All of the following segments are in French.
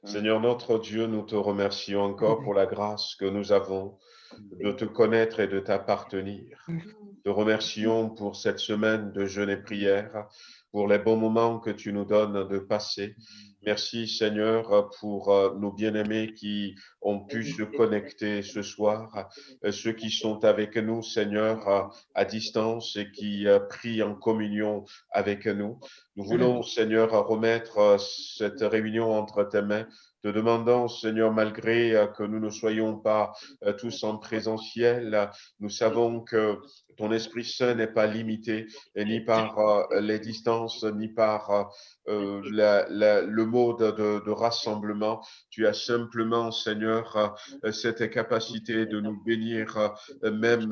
Seigneur notre Dieu, nous te remercions encore pour la grâce que nous avons de te connaître et de t'appartenir. Te remercions pour cette semaine de jeûne et prière, pour les bons moments que tu nous donnes de passer. Merci Seigneur pour nos bien-aimés qui ont pu se connecter ce soir, ceux qui sont avec nous Seigneur à distance et qui prient en communion avec nous. Nous voulons Seigneur remettre cette réunion entre tes mains, te demandant Seigneur, malgré que nous ne soyons pas tous en présentiel, nous savons que ton Esprit Saint n'est pas limité, ni par les distances, ni par le mode de rassemblement. Tu as simplement, Seigneur, cette capacité de nous bénir, même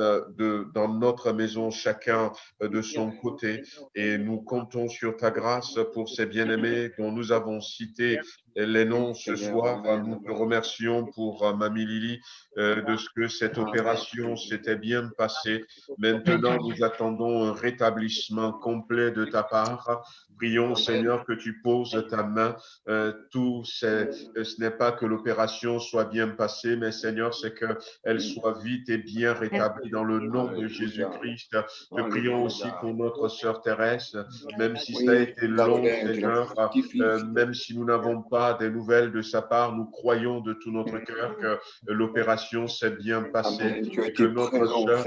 dans notre maison, chacun de son côté. Et nous comptons sur ta grâce pour ces bien-aimés dont nous avons cité les noms ce soir. Nous te remercions pour Mamie Lily, de ce que cette opération s'était bien passée. Maintenant, nous attendons un rétablissement complet de ta part. Prions, Seigneur, que tu poses ta main. Ce n'est pas que l'opération soit bien passée, mais Seigneur, c'est qu'elle soit vite et bien rétablie dans le nom de Jésus-Christ. Te prions aussi pour notre sœur Thérèse, même si ça a été long, Seigneur, même si nous n'avons pas des nouvelles de sa part, nous croyons de tout notre cœur que l'opération s'est bien passée et que notre sœur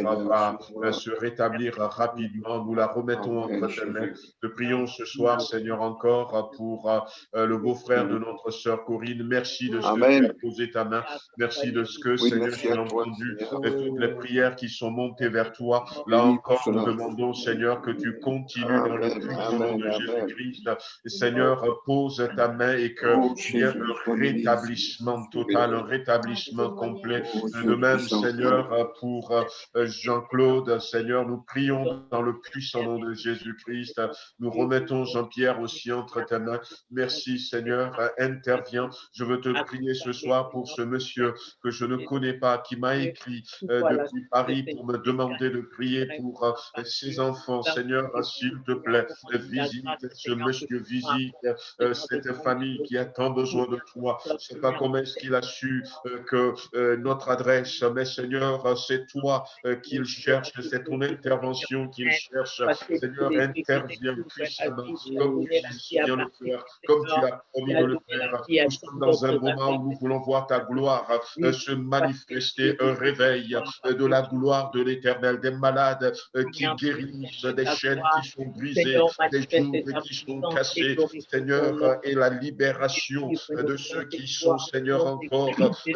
va se rétablir rapidement. Nous la remettons entre tes mains. Te prions ce soir, Seigneur, encore pour le beau-frère de notre sœur Corinne. Merci de ce que tu as posé ta main. Merci de ce que, Seigneur, tu as entendu toutes les prières qui sont montées vers toi. Là encore, nous demandons, Seigneur, que tu continues dans le puissant nom de Jésus-Christ. Seigneur, pose ta main et qu'il y ait un rétablissement total, un rétablissement complet. De même, Seigneur, pour Jean-Claude, Seigneur, nous prions dans le puissant nom de Jésus-Christ. Nous remettons Jean-Pierre aussi entre tes mains. Merci, Seigneur, interviens. Je veux te prier ce soir pour ce monsieur que je ne connais pas, qui m'a écrit depuis Paris pour me demander de prier pour ses enfants. Seigneur, s'il te plaît, visite ce monsieur, visite cette famille qui a tant besoin de toi. Je ne sais pas comment est-ce qu'il a su que notre adresse, mais Seigneur, c'est toi qu'il cherche, c'est ton intervention qu'il cherche. Seigneur, interviens puissamment, comme tu sais si bien le faire, comme tu as promis de le faire. Nous sommes dans un moment où nous voulons voir ta gloire se manifester, un réveil de la gloire de l'Éternel, des malades qui guérissent, des chaînes qui sont brisées, des joues qui sont cassées, Seigneur, et la libération de ceux qui sont, Seigneur, encore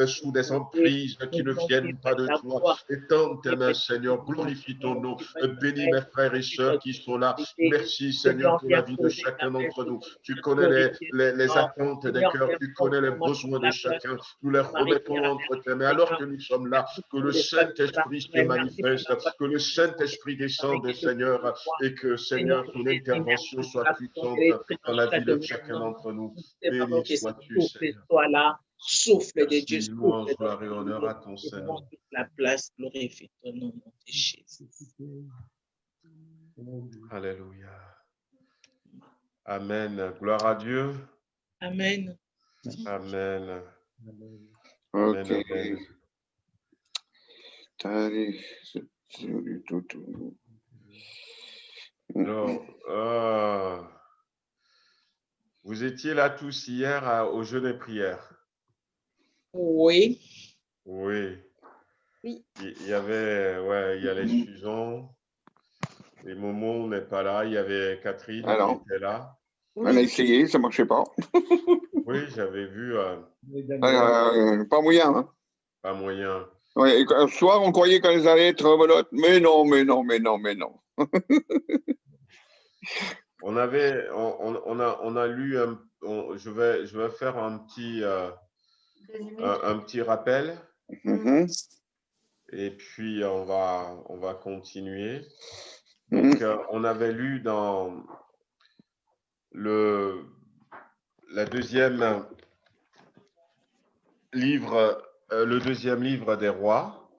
sous des emprises qui ne viennent pas de toi. Étends tes mains, Seigneur, glorifie ton nom, bénis mes frères et sœurs qui sont là. Merci, Seigneur, pour la vie de chacun d'entre nous. Tu connais les attentes des cœurs, tu connais les besoins de chacun. Nous les remettons entre tes mains. Alors que nous sommes là, que le Saint-Esprit se manifeste, que le Saint-Esprit descende, Seigneur, et que, Seigneur, ton intervention soit puissante dans la vie de chacun d'entre nous. Béni sois-tu, Seigneur. Souffle de Dieu, Merci, louange, gloire et honneur à ton Seigneur. La place, glorifie ton nom, de Jésus. Alléluia. Amen. Gloire à Dieu. Amen. Amen. Ok. Amen. Alors, vous étiez là tous hier au jeûne et prière. Oui. Oui. Il y avait, il y a les Suzon, et Momo n'est pas là, il y avait Catherine qui était là. On a essayé, ça ne marchait pas. Oui, j'avais vu. Pas moyen. Hein. Pas moyen. Ouais, un soir, on croyait qu'elles allaient être rebelotes, mais non. On a lu, je vais faire un petit rappel. Et puis, on va continuer. Donc, on avait lu dans le deuxième livre des rois.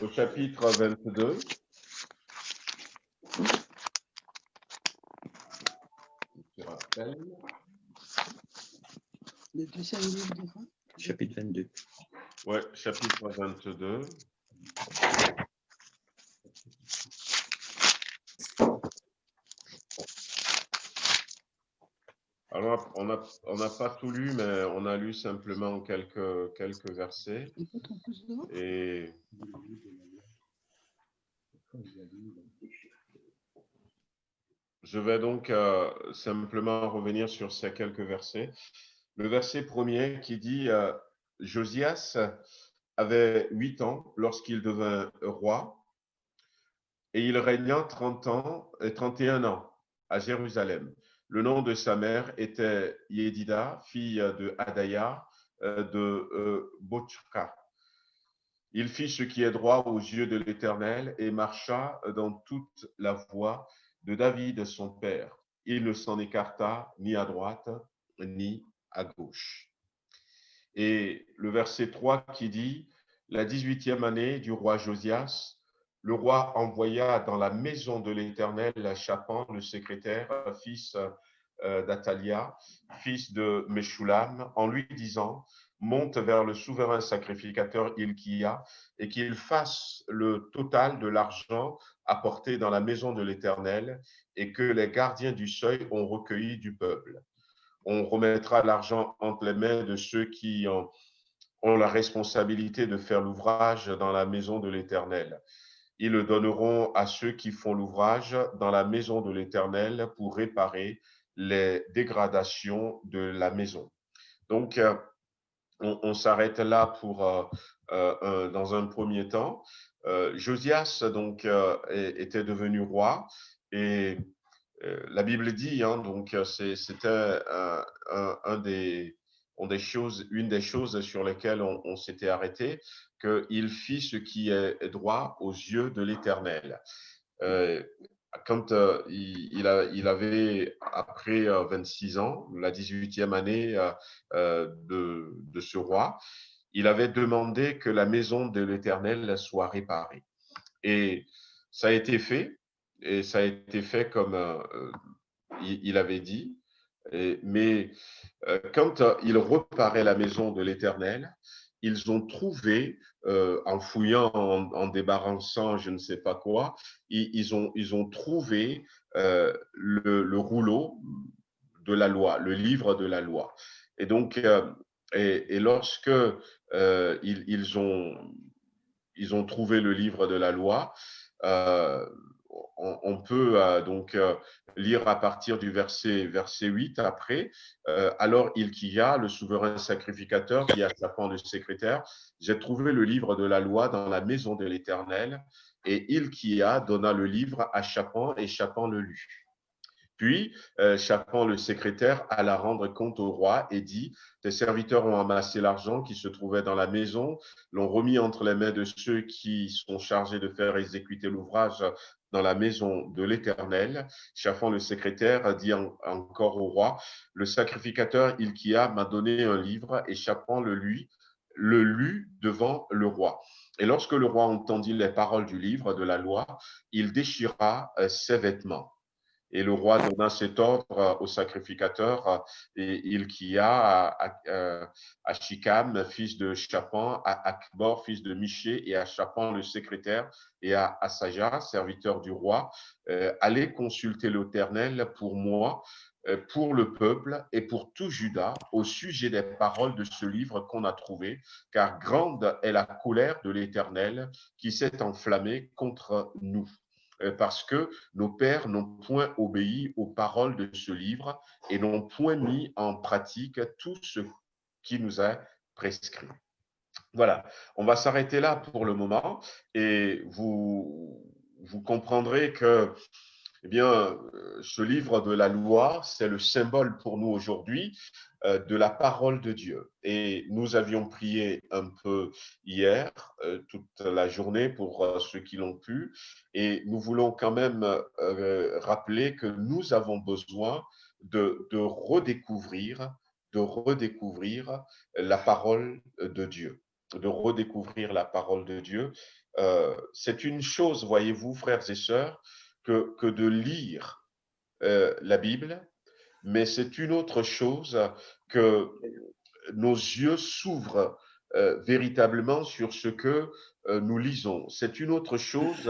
Au chapitre 22. Le deuxième livre de Rois. Chapitre 22. Ouais, chapitre 22. Alors, on n'a pas tout lu, mais on a lu simplement quelques versets. Écoute, en plus de ça. Et je vais donc simplement revenir sur ces quelques versets. Le verset premier qui dit Josias avait 8 ans lorsqu'il devint roi, et il régna 30 ans et 31 ans à Jérusalem. Le nom de sa mère était Yédida, fille de Adaya de Bochka. Il fit ce qui est droit aux yeux de l'Éternel et marcha dans toute la voie de David son père. Il ne s'en écarta ni à droite ni à gauche. Et le verset 3 qui dit, la 18e année du roi Josias, le roi envoya dans la maison de l'Éternel Shaphan, le secrétaire, fils d'Atalia, fils de Meshulam, en lui disant, monte vers le souverain sacrificateur Hilkia et qu'il fasse le total de l'argent apporté dans la maison de l'Éternel et que les gardiens du seuil ont recueilli du peuple. On remettra l'argent entre les mains de ceux qui ont la responsabilité de faire l'ouvrage dans la maison de l'Éternel. Ils le donneront à ceux qui font l'ouvrage dans la maison de l'Éternel pour réparer les dégradations de la maison. Donc, on s'arrête là pour, dans un premier temps. Josias donc était devenu roi et la Bible dit, hein, donc c'était une des choses sur lesquelles on s'était arrêté, qu'il fit ce qui est droit aux yeux de l'Éternel. Quand il avait, après 26 ans, la 18e année de ce roi, il avait demandé que la maison de l'Éternel soit réparée. Et ça a été fait, et ça a été fait comme il avait dit. Mais quand ils reparaient la maison de l'Éternel, ils ont trouvé, en fouillant, en débarrassant je ne sais pas quoi, ils ont trouvé le rouleau de la loi, le livre de la loi. Et donc, et lorsque ils ont trouvé le livre de la loi, on peut donc lire à partir du verset 8 après. Alors Hilkia, le souverain sacrificateur, dit à Shaphan le secrétaire, j'ai trouvé le livre de la loi dans la maison de l'Éternel. Et Hilkia donna le livre à Shaphan et Shaphan le lut. Puis, Shaphan, le secrétaire, alla rendre compte au roi et dit, tes serviteurs ont amassé l'argent qui se trouvait dans la maison, l'ont remis entre les mains de ceux qui sont chargés de faire exécuter l'ouvrage dans la maison de l'Éternel. Shaphan, le secrétaire, dit encore au roi, le sacrificateur Hilkia m'a donné un livre et Shaphan le lut devant le roi. Et lorsque le roi entendit les paroles du livre de la loi, il déchira ses vêtements. Et le roi donna cet ordre au sacrificateur et Hilkia, à Shikam, fils de Shaphan, à Akbor, fils de Miché, et à Shaphan, le secrétaire, et à Asaja, serviteur du roi, allez consulter l'Éternel pour moi, pour le peuple et pour tout Juda au sujet des paroles de ce livre qu'on a trouvé, car grande est la colère de l'Éternel qui s'est enflammée contre nous. Parce que nos pères n'ont point obéi aux paroles de ce livre et n'ont point mis en pratique tout ce qui nous a prescrit. Voilà, on va s'arrêter là pour le moment et vous comprendrez que eh bien, ce livre de la loi, c'est le symbole pour nous aujourd'hui de la parole de Dieu. Et nous avions prié un peu hier, toute la journée pour ceux qui l'ont pu. Et nous voulons quand même rappeler que nous avons besoin de redécouvrir la parole de Dieu. De redécouvrir la parole de Dieu. C'est une chose, voyez-vous, frères et sœurs, que de lire la Bible, mais c'est une autre chose que nos yeux s'ouvrent véritablement sur ce que nous lisons. C'est une autre chose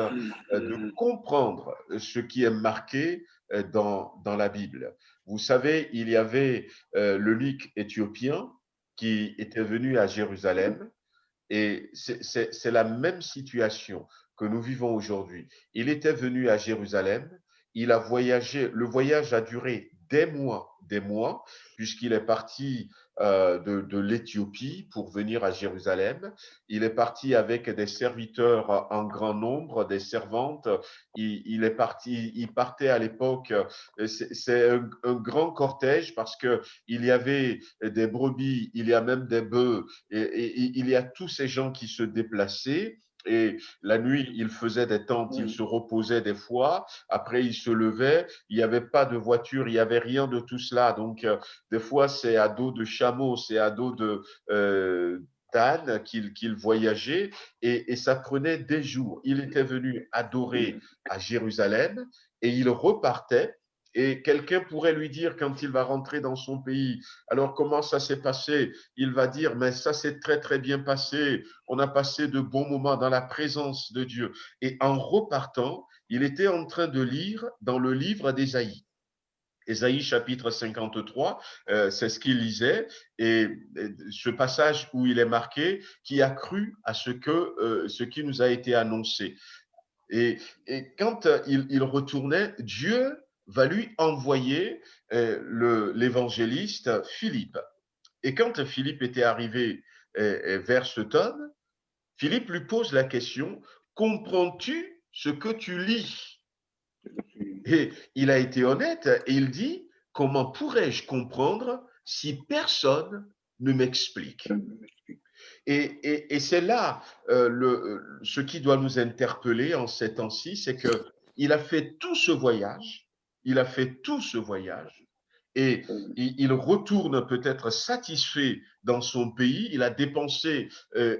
de comprendre ce qui est marqué dans la Bible. Vous savez, il y avait l'eunuque éthiopien qui était venu à Jérusalem et c'est la même situation que nous vivons aujourd'hui. Il était venu à Jérusalem, il a voyagé, le voyage a duré des mois, puisqu'il est parti de l'Éthiopie pour venir à Jérusalem. Il est parti avec des serviteurs en grand nombre, des servantes. Il est parti, il partait à l'époque, c'est un grand cortège parce que il y avait des brebis, il y a même des bœufs, et il y a tous ces gens qui se déplaçaient. Et la nuit, il faisait des tentes, il se reposait des fois. Après, il se levait. Il n'y avait pas de voiture, il n'y avait rien de tout cela. Donc, des fois, c'est à dos de chameau, c'est à dos d'âne qu'il voyageait et ça prenait des jours. Il était venu adorer à Jérusalem et il repartait. Et quelqu'un pourrait lui dire quand il va rentrer dans son pays, alors comment ça s'est passé? Il va dire, mais ça s'est très très bien passé. On a passé de bons moments dans la présence de Dieu. Et en repartant, il était en train de lire dans le livre d'Ésaïe. Ésaïe chapitre 53, c'est ce qu'il lisait, et ce passage où il est marqué qui a cru à ce qui nous a été annoncé. Et quand il retournait, Dieu va lui envoyer l'évangéliste Philippe. Et quand Philippe était arrivé vers cet homme, Philippe lui pose la question, comprends-tu ce que tu lis? Et il a été honnête et il dit, comment pourrais-je comprendre si personne ne m'explique? Et c'est là ce qui doit nous interpeller en ces temps-ci, c'est qu'il a fait tout ce voyage, et il retourne peut-être satisfait dans son pays, il a dépensé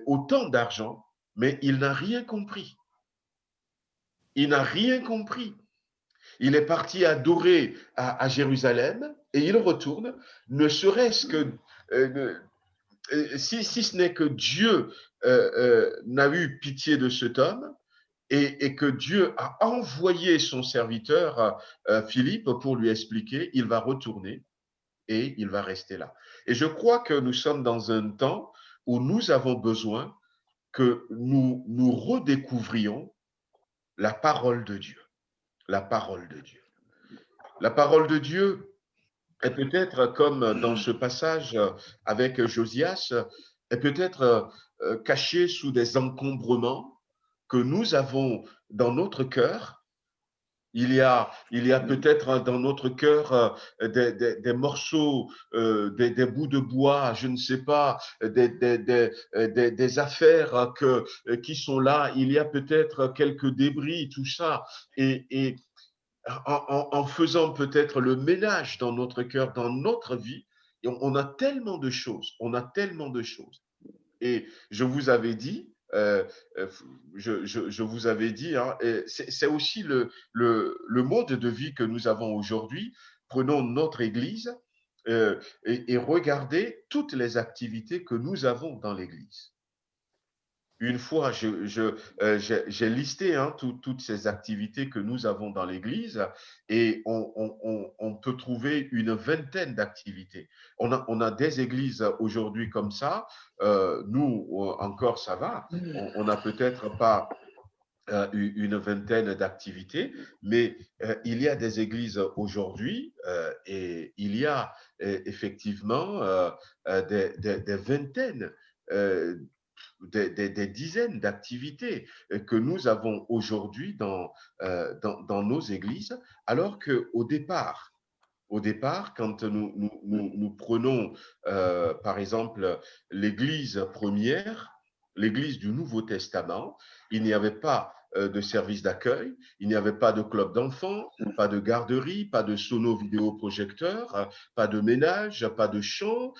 autant d'argent, mais il n'a rien compris. Il n'a rien compris. Il est parti adorer à Jérusalem et il retourne, ne serait-ce que si ce n'est que Dieu n'a eu pitié de cet homme et que Dieu a envoyé son serviteur Philippe pour lui expliquer, il va retourner et il va rester là. Et je crois que nous sommes dans un temps où nous avons besoin que nous redécouvrions la parole de Dieu. La parole de Dieu. La parole de Dieu est peut-être comme dans ce passage avec Josias, est peut-être cachée sous des encombrements que nous avons dans notre cœur. Il y a peut-être dans notre cœur des morceaux, des bouts de bois, je ne sais pas, des affaires qui sont là. Il y a peut-être quelques débris, tout ça. Et en faisant peut-être le ménage dans notre cœur, dans notre vie, on a tellement de choses, Et je vous avais dit, je vous avais dit, hein, c'est aussi le mode de vie que nous avons aujourd'hui. Prenons notre Église et regardez toutes les activités que nous avons dans l'Église. Une fois, j'ai listé toutes ces activités que nous avons dans l'Église et on peut trouver une vingtaine d'activités. On a des églises aujourd'hui comme ça. Nous, encore, ça va. On n'a peut-être pas une vingtaine d'activités, mais il y a des églises aujourd'hui et il y a effectivement des vingtaines des dizaines d'activités que nous avons aujourd'hui dans nos églises, alors qu'au départ, quand nous prenons, par exemple, l'Église première, l'Église du Nouveau Testament, il n'y avait pas de service d'accueil, il n'y avait pas de club d'enfants, pas de garderie, pas de sono-vidéoprojecteur, pas de ménage, pas de chant,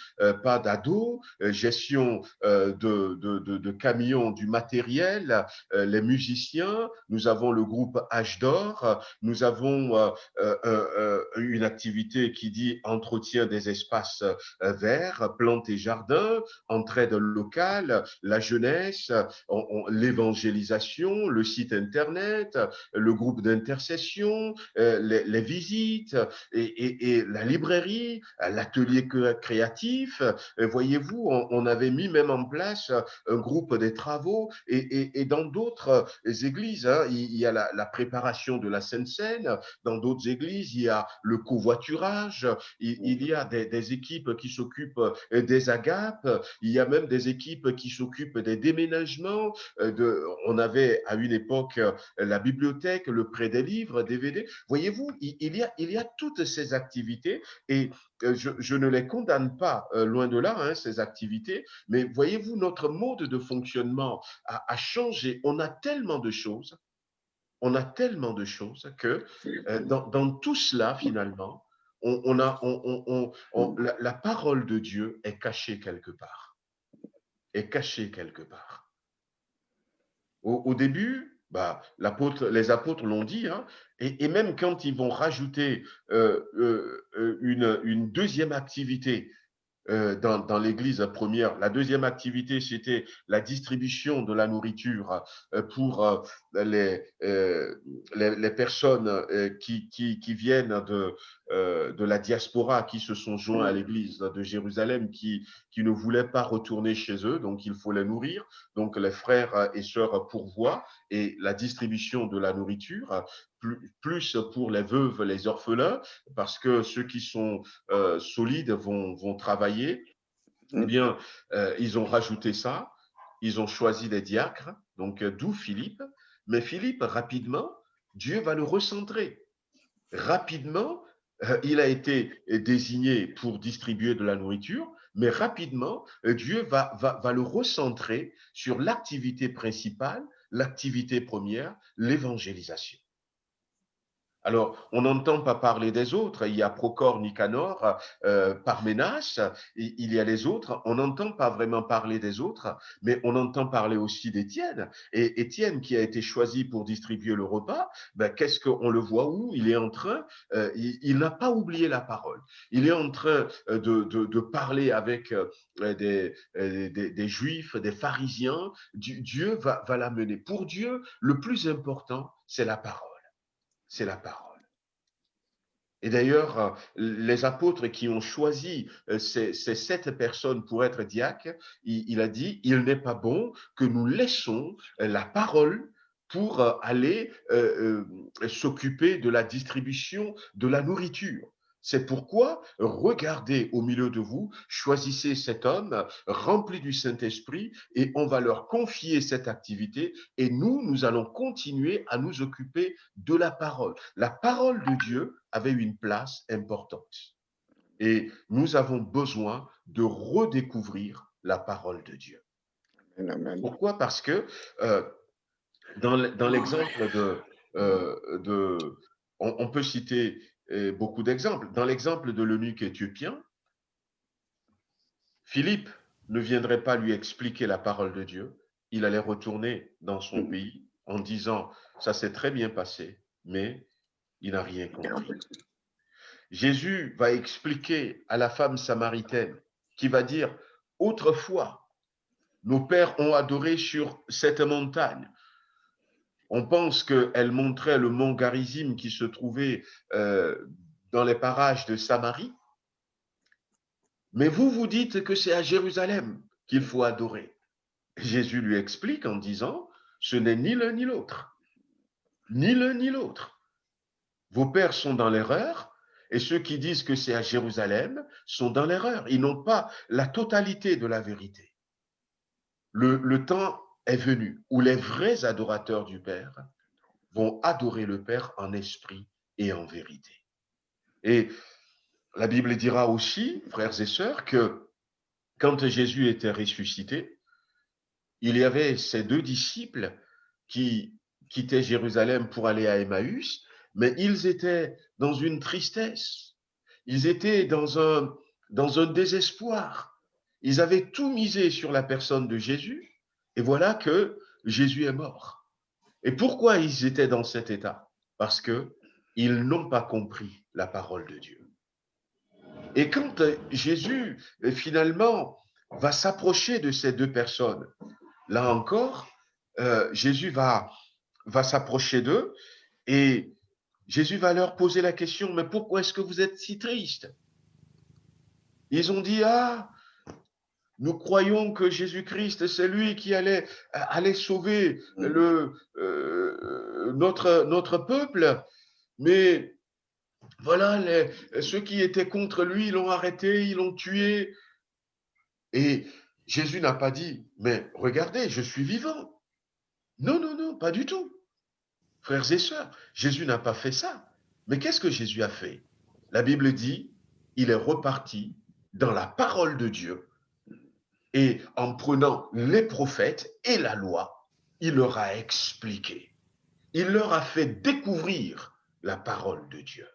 pas d'ados, gestion de camions, du matériel, les musiciens, nous avons le groupe H d'Or, nous avons une activité qui dit entretien des espaces verts, plantes et jardins, entraide locale, la jeunesse, l'évangélisation, le site internet, le groupe d'intercession, les visites et la librairie, l'atelier créatif. Voyez-vous, on avait mis même en place un groupe des travaux et dans d'autres églises, hein, il y a la préparation de la Sainte Seine, dans d'autres églises, il y a le covoiturage, il y a des équipes qui s'occupent des agapes, il y a même des équipes qui s'occupent des déménagements. On avait à une époque la bibliothèque, le prêt des livres, DVD. Voyez-vous, il y a toutes ces activités et je ne les condamne pas, loin de là, hein, ces activités, mais voyez-vous, notre mode de fonctionnement a changé. On a tellement de choses que dans tout cela, finalement, la parole de Dieu est cachée quelque part. Au début, les apôtres l'ont dit, hein, et même quand ils vont rajouter une deuxième activité dans l'église première. La deuxième activité, c'était la distribution de la nourriture pour les personnes qui viennent de la diaspora, qui se sont joints à l'église de Jérusalem, qui ne voulaient pas retourner chez eux, donc il faut les nourrir. Donc les frères et sœurs pourvoient et la distribution de la nourriture, plus pour les veuves, les orphelins, parce que ceux qui sont solides vont travailler. Eh bien, ils ont rajouté ça, ils ont choisi des diacres, donc d'où Philippe. Mais Philippe, rapidement, Dieu va le recentrer. Rapidement, il a été désigné pour distribuer de la nourriture, mais rapidement, Dieu va le recentrer sur l'activité principale, l'activité première, l'évangélisation. Alors, on n'entend pas parler des autres. Il y a Procor, Nicanor, Parménas, il y a les autres. On n'entend pas vraiment parler des autres, mais on entend parler aussi d'Étienne. Et Étienne, qui a été choisi pour distribuer le repas, qu'est-ce qu'on le voit où? Il est en train, il n'a pas oublié la parole. Il est en train de parler avec des Juifs, des pharisiens. Dieu va l'amener. Pour Dieu, le plus important, c'est la parole. C'est la parole. Et d'ailleurs, les apôtres qui ont choisi ces 7 personnes pour être diacres, il a dit, il n'est pas bon que nous laissons la parole pour aller s'occuper de la distribution de la nourriture. C'est pourquoi regardez au milieu de vous, choisissez cet homme rempli du Saint-Esprit et on va leur confier cette activité et nous allons continuer à nous occuper de la parole. La parole de Dieu avait une place importante et nous avons besoin de redécouvrir la parole de Dieu. Amen. Pourquoi? Parce que dans l'exemple on peut citer beaucoup d'exemples. Dans l'exemple de l'eunuque éthiopien, Philippe ne viendrait pas lui expliquer la parole de Dieu. Il allait retourner dans son pays en disant, ça s'est très bien passé, mais il n'a rien compris. Jésus va expliquer à la femme samaritaine qui va dire, autrefois, nos pères ont adoré sur cette montagne. On pense qu'elle montrait le mont Garizim qui se trouvait dans les parages de Samarie. Mais vous dites que c'est à Jérusalem qu'il faut adorer. Jésus lui explique en disant, ce n'est ni l'un ni l'autre. Ni l'un ni l'autre. Vos pères sont dans l'erreur et ceux qui disent que c'est à Jérusalem sont dans l'erreur. Ils n'ont pas la totalité de la vérité. Le temps est venu où les vrais adorateurs du Père vont adorer le Père en esprit et en vérité. Et la Bible dira aussi, frères et sœurs, que quand Jésus était ressuscité, il y avait ces 2 disciples qui quittaient Jérusalem pour aller à Emmaüs, mais ils étaient dans une tristesse. Ils étaient dans un désespoir. Ils avaient tout misé sur la personne de Jésus, et voilà que Jésus est mort. Et pourquoi ils étaient dans cet état? Parce qu'ils n'ont pas compris la parole de Dieu. Et quand Jésus, finalement, va s'approcher de ces deux personnes, là encore, Jésus va s'approcher d'eux et Jésus va leur poser la question, mais pourquoi est-ce que vous êtes si tristes? Ils ont dit, ah, nous croyons que Jésus-Christ, c'est lui qui allait sauver notre peuple, mais voilà, ceux qui étaient contre lui, ils l'ont arrêté, ils l'ont tué. Et Jésus n'a pas dit, mais regardez, je suis vivant. Non, non, non, pas du tout. Frères et sœurs, Jésus n'a pas fait ça. Mais qu'est-ce que Jésus a fait? La Bible dit, il est reparti dans la parole de Dieu et en prenant les prophètes et la loi, il leur a expliqué. Il leur a fait découvrir la parole de Dieu.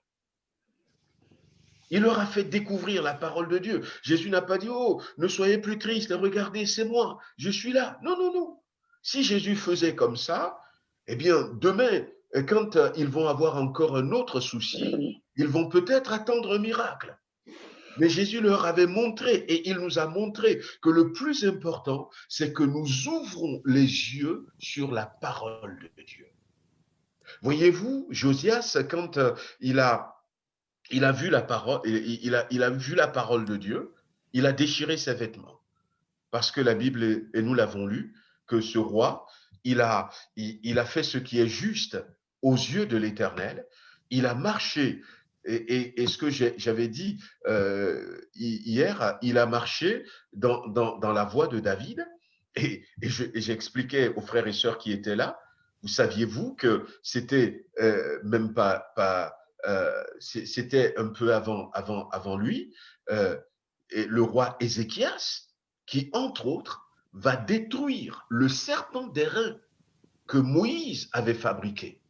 Il leur a fait découvrir la parole de Dieu. Jésus n'a pas dit, oh, ne soyez plus tristes, regardez, c'est moi, je suis là. Non, non, non. Si Jésus faisait comme ça, eh bien, demain, quand ils vont avoir encore un autre souci, ils vont peut-être attendre un miracle. Mais Jésus leur avait montré, et il nous a montré que le plus important, c'est que nous ouvrons les yeux sur la parole de Dieu. Voyez-vous, Josias, quand il a vu la parole, il a vu la parole de Dieu, il a déchiré ses vêtements. Parce que la Bible, et nous l'avons lu, que ce roi, il a fait ce qui est juste aux yeux de l'Éternel. Il a marché, et ce que j'avais dit hier, il a marché dans la voie de David. Et j'expliquais aux frères et sœurs qui étaient là, vous saviez-vous que c'était même pas c'était un peu avant lui, et le roi Ézéchias, qui, entre autres, va détruire le serpent d'airain que Moïse avait fabriqué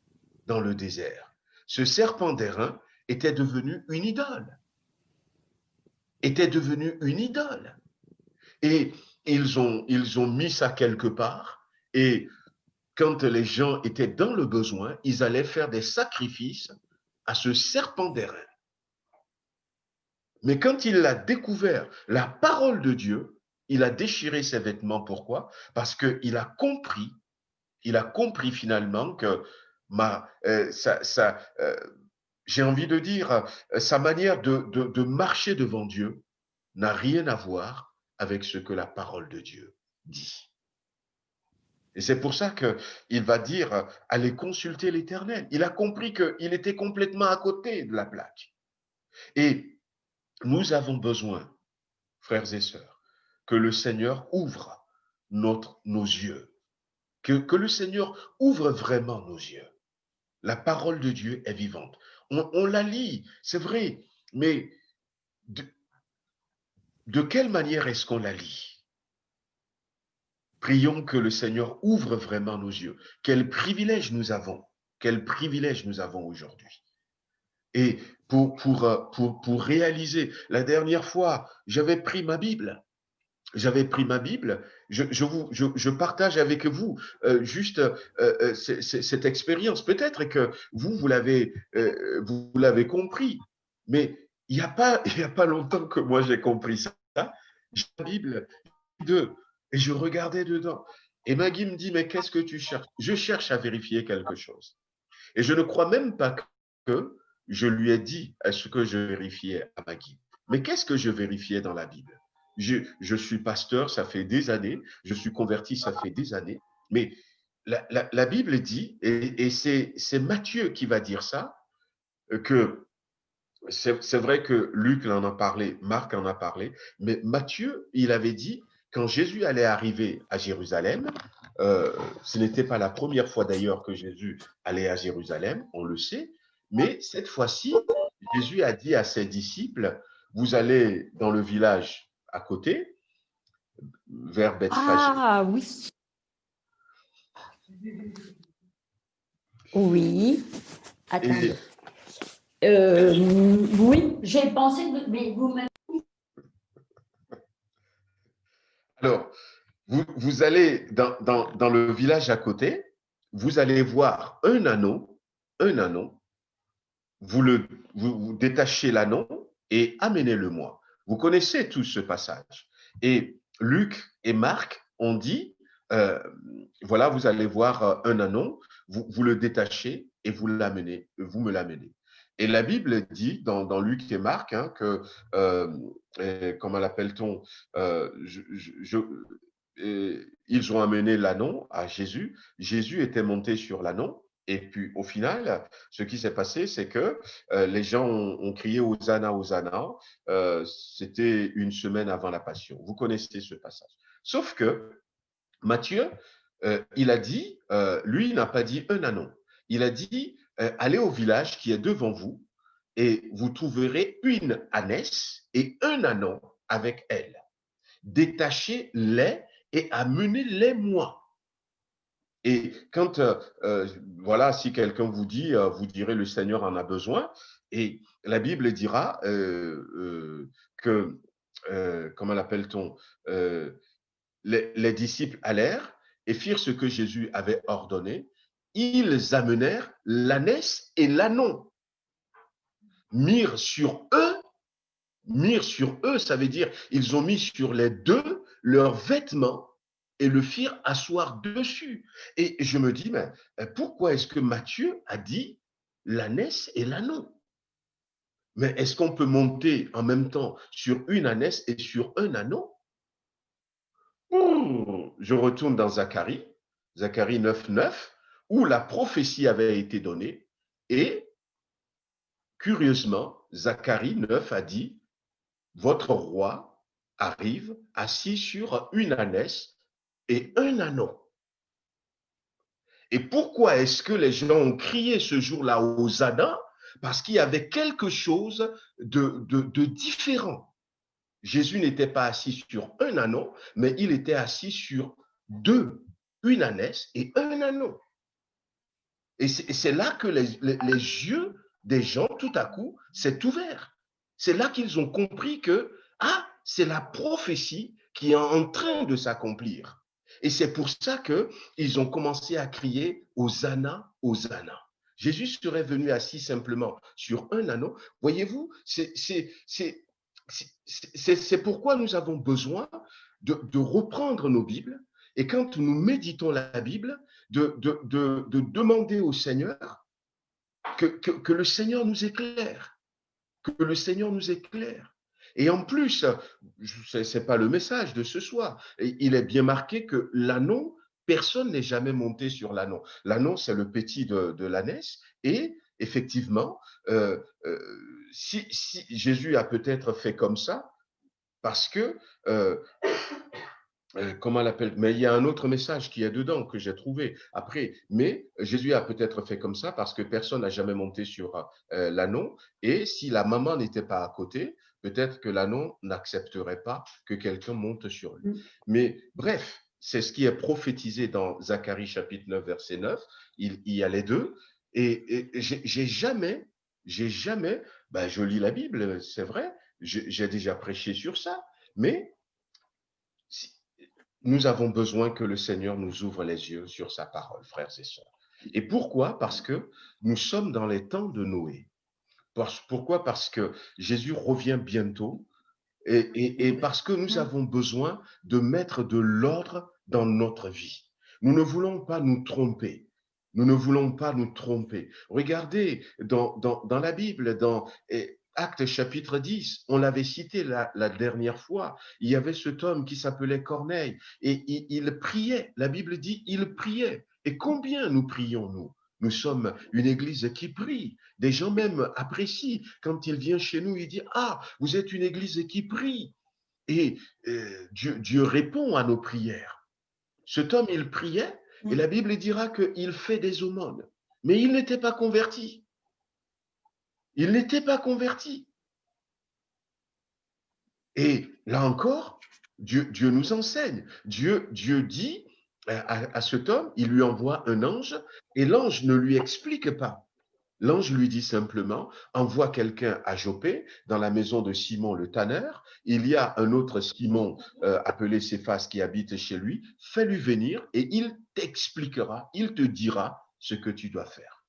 dans le désert. Ce serpent d'airain était devenu une idole. Et ils ont mis ça quelque part, et quand les gens étaient dans le besoin, ils allaient faire des sacrifices à ce serpent d'airain. Mais quand il a découvert la parole de Dieu, il a déchiré ses vêtements. Pourquoi? Parce qu'il a compris finalement que j'ai envie de dire, sa manière de marcher devant Dieu n'a rien à voir avec ce que la parole de Dieu dit. Et c'est pour ça qu'il va dire, allez consulter l'Éternel. Il a compris qu'il était complètement à côté de la plaque. Et nous avons besoin, frères et sœurs, que le Seigneur ouvre nos yeux, que le Seigneur ouvre vraiment nos yeux. La parole de Dieu est vivante. On la lit, c'est vrai, mais de quelle manière est-ce qu'on la lit? Prions que le Seigneur ouvre vraiment nos yeux. Quel privilège nous avons aujourd'hui. Et pour réaliser, la dernière fois, j'avais pris ma Bible. Je partage avec vous juste cette expérience. Peut-être que vous l'avez compris, mais il n'y a pas longtemps que moi j'ai compris ça. J'ai la Bible 2 et je regardais dedans. Et Maggie me dit, mais qu'est-ce que tu cherches? Je cherche à vérifier quelque chose. Et je ne crois même pas que je lui ai dit ce que je vérifiais à Maggie. Mais qu'est-ce que je vérifiais dans la Bible? Je suis pasteur, ça fait des années, je suis converti, ça fait des années, mais la Bible dit, et c'est Matthieu qui va dire ça, que c'est vrai que Luc en a parlé, Marc en a parlé, mais Matthieu, il avait dit, quand Jésus allait arriver à Jérusalem, ce n'était pas la première fois d'ailleurs que Jésus allait à Jérusalem, on le sait, mais cette fois-ci, Jésus a dit à ses disciples, vous allez dans le village à côté, vers Bethphagée. Ah oui. Oui. Attendez. Et Oui, j'ai pensé, mais vous me... alors, vous allez dans le village à côté, vous allez voir un anneau, vous détachez l'anneau et amenez-le-moi. Vous connaissez tous ce passage. Et Luc et Marc ont dit, voilà, vous allez voir un anneau, vous le détachez et vous me l'amenez. Et la Bible dit dans Luc et Marc que, comment l'appelle-t-on, ils ont amené l'anneau à Jésus. Jésus était monté sur l'anneau. Et puis, au final, ce qui s'est passé, c'est que les gens ont crié Hosanna, Hosanna. C'était une semaine avant la Passion. Vous connaissez ce passage. Sauf que Matthieu, il a dit, lui, il n'a pas dit un anneau. Il a dit, allez au village qui est devant vous et vous trouverez une ânesse et un anneau avec elle. Détachez-les et amenez-les-moi. Et quand, voilà, si quelqu'un vous dit, vous direz le Seigneur en a besoin, et la Bible dira que, comment l'appelle-t-on, les disciples allèrent et firent ce que Jésus avait ordonné. Ils amenèrent l'ânesse et l'anneau, mirent sur eux, ça veut dire ils ont mis sur les deux leurs vêtements et le firent asseoir dessus. Et je me dis, mais pourquoi est-ce que Matthieu a dit l'ânesse et l'anneau? Mais est-ce qu'on peut monter en même temps sur une ânesse et sur un anneau? Je retourne dans Zacharie 9:9, où la prophétie avait été donnée. Et curieusement, Zacharie 9 a dit, votre roi arrive assis sur une ânesse et un anneau. Et pourquoi est-ce que les gens ont crié ce jour-là Hosanna? Parce qu'il y avait quelque chose de différent. Jésus n'était pas assis sur un anneau, mais il était assis sur deux, une ânesse et un anneau. Et c'est là que les yeux des gens, tout à coup, s'est ouvert. C'est là qu'ils ont compris que, c'est la prophétie qui est en train de s'accomplir. Et c'est pour ça qu'ils ont commencé à crier Hosanna, Hosanna. Jésus serait venu assis simplement sur un anneau. Voyez-vous, c'est pourquoi nous avons besoin de reprendre nos Bibles. Et quand nous méditons la Bible, de demander au Seigneur que le Seigneur nous éclaire, que le Seigneur nous éclaire. Et en plus, ce n'est pas le message de ce soir, il est bien marqué que l'anneau, personne n'est jamais monté sur l'anneau. L'anneau, c'est le petit de l'ânesse, et effectivement, si Jésus a peut-être fait comme ça, parce que comment l'appelle? Mais il y a un autre message qui est dedans que j'ai trouvé après. Mais Jésus a peut-être fait comme ça parce que personne n'a jamais monté sur l'anneau. Et si la maman n'était pas à côté, peut-être que l'anneau n'accepterait pas que quelqu'un monte sur lui. Mais bref, c'est ce qui est prophétisé dans Zacharie chapitre 9, verset 9. Il y a les deux. Et j'ai jamais, je lis la Bible, c'est vrai, j'ai déjà prêché sur ça, mais nous avons besoin que le Seigneur nous ouvre les yeux sur sa parole, frères et sœurs. Et pourquoi? Parce que nous sommes dans les temps de Noé. Pourquoi? Parce que Jésus revient bientôt et parce que nous avons besoin de mettre de l'ordre dans notre vie. Nous ne voulons pas nous tromper. Nous ne voulons pas nous tromper. Regardez dans la Bible, dans Actes chapitre 10, on l'avait cité la dernière fois, il y avait cet homme qui s'appelait Corneille et il priait. La Bible dit, il priait. Et combien nous prions, nous? Nous sommes une église qui prie. Des gens même apprécient quand il vient chez nous, il dit, vous êtes une église qui prie. Et Dieu répond à nos prières. Cet homme, il priait et la Bible dira qu'il fait des aumônes. Mais il n'était pas converti. Il n'était pas converti. Et là encore, Dieu nous enseigne. Dieu dit, à cet homme, il lui envoie un ange et l'ange ne lui explique pas. L'ange lui dit simplement, envoie quelqu'un à Joppé, dans la maison de Simon le tanneur. Il y a un autre Simon appelé Céphas qui habite chez lui. Fais-lui venir et il t'expliquera, il te dira ce que tu dois faire.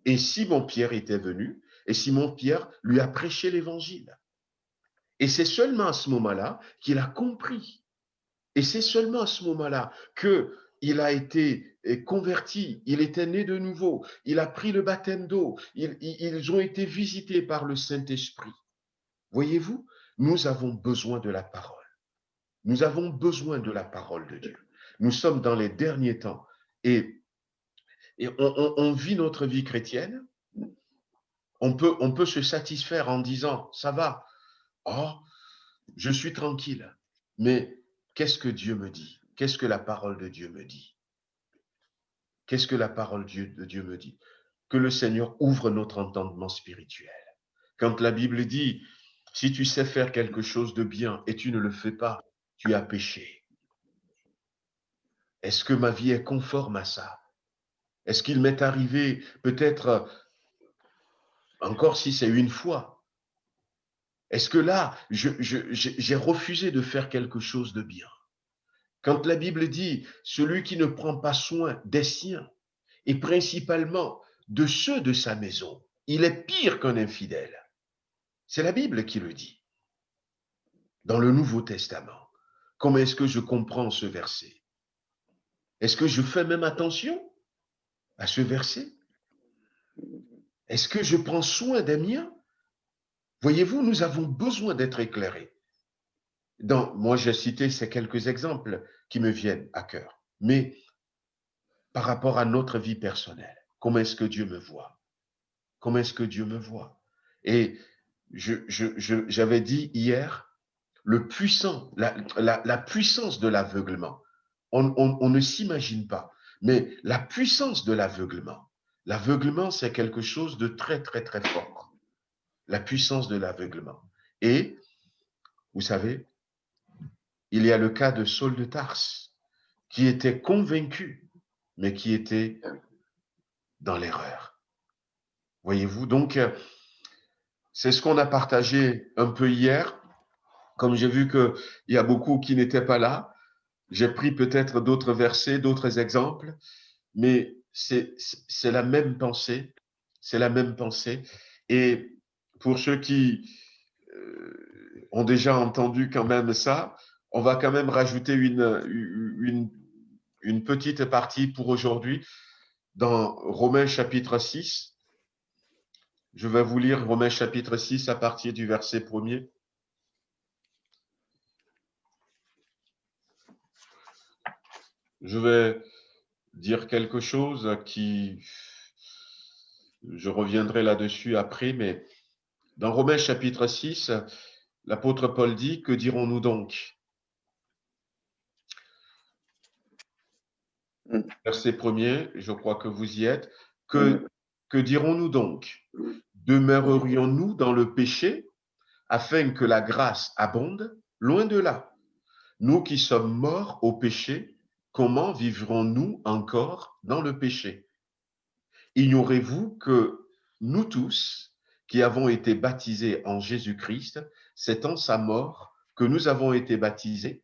Et Simon-Pierre était venu et Simon-Pierre lui a prêché l'évangile. Et c'est seulement à ce moment-là qu'il a compris. Et c'est seulement à ce moment-là qu'il a été converti, il était né de nouveau, il a pris le baptême d'eau, ils ont été visités par le Saint-Esprit. Voyez-vous, nous avons besoin de la parole. Nous avons besoin de la parole de Dieu. Nous sommes dans les derniers temps et on vit notre vie chrétienne. On peut se satisfaire en disant, ça va, oh, je suis tranquille. Mais qu'est-ce que Dieu me dit? Qu'est-ce que la parole de Dieu me dit? Qu'est-ce que la parole de Dieu me dit? Que le Seigneur ouvre notre entendement spirituel. Quand la Bible dit, si tu sais faire quelque chose de bien et tu ne le fais pas, tu as péché. Est-ce que ma vie est conforme à ça? Est-ce qu'il m'est arrivé peut-être, encore si c'est une fois, est-ce que là, j'ai refusé de faire quelque chose de bien? Quand la Bible dit, celui qui ne prend pas soin des siens, et principalement de ceux de sa maison, il est pire qu'un infidèle. C'est la Bible qui le dit. Dans le Nouveau Testament, comment est-ce que je comprends ce verset? Est-ce que je fais même attention à ce verset? Est-ce que je prends soin des miens? Voyez-vous, nous avons besoin d'être éclairés. Moi, j'ai cité ces quelques exemples qui me viennent à cœur. Mais par rapport à notre vie personnelle, comment est-ce que Dieu me voit? Comment est-ce que Dieu me voit? Et j'avais dit hier, la puissance de l'aveuglement. On ne s'imagine pas, mais la puissance de l'aveuglement. L'aveuglement, c'est quelque chose de très, très, très fort. La puissance de l'aveuglement. Et, vous savez, il y a le cas de Saul de Tarse, qui était convaincu, mais qui était dans l'erreur. Voyez-vous, donc, c'est ce qu'on a partagé un peu hier. Comme j'ai vu qu'il y a beaucoup qui n'étaient pas là, j'ai pris peut-être d'autres versets, d'autres exemples, mais c'est la même pensée. C'est la même pensée. Et pour ceux qui ont déjà entendu quand même ça, on va quand même rajouter une petite partie pour aujourd'hui dans Romains chapitre 6. Je vais vous lire Romains chapitre 6 à partir du verset 1er. Je vais dire quelque chose je reviendrai là-dessus après, mais dans Romains chapitre 6, l'apôtre Paul dit, que dirons-nous donc? Verset 1er, je crois que vous y êtes. Que dirons-nous donc? Demeurerions-nous dans le péché afin que la grâce abonde? Loin de là. Nous qui sommes morts au péché, comment vivrons-nous encore dans le péché? Ignorez-vous que nous tous, qui avons été baptisés en Jésus-Christ, c'est en sa mort que nous avons été baptisés.